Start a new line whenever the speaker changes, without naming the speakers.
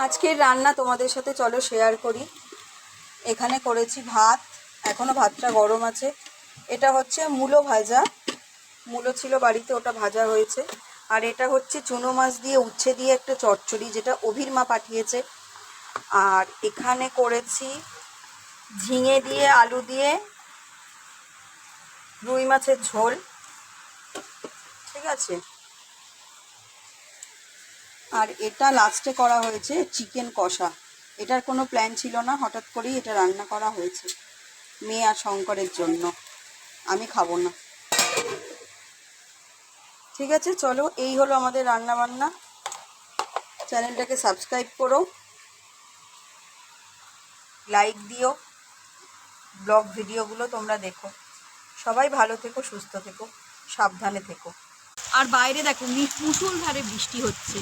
আজকের রান্না তোমাদের সাথে চলো শেয়ার করি। এখানে করেছি ভাত, এখনও ভাতটা গরম আছে। এটা হচ্ছে মূলো ভাজা, মূলো ছিল বাড়িতে, ওটা ভাজা হয়েছে। আর এটা হচ্ছে চুনো মাছ দিয়ে উচ্ছে দিয়ে একটা চচ্চড়ি, যেটা অভির মা পাঠিয়েছে। আর এখানে করেছি ঝিঙে দিয়ে আলু দিয়ে রুই মাছের ঝোল, ঠিক আছে। আর এটা লাস্টে করা হয়েছে চিকেন কষা। এটার কোনো প্ল্যান ছিল না, হঠাৎ করেই এটা রান্না করা হয়েছে মেয়ে আর শঙ্করের জন্য। আমি খাবো না, ঠিক আছে। চলো, এই হলো আমাদের রান্না বান্না। চ্যানেলটাকে সাবস্ক্রাইব করো, লাইক দিও, ব্লগ ভিডিওগুলো তোমরা দেখো। সবাই ভালো থেকো, সুস্থ থেকো, সাবধানে থেকো। আর বাইরে দেখো মুষলধারে বৃষ্টি হচ্ছে।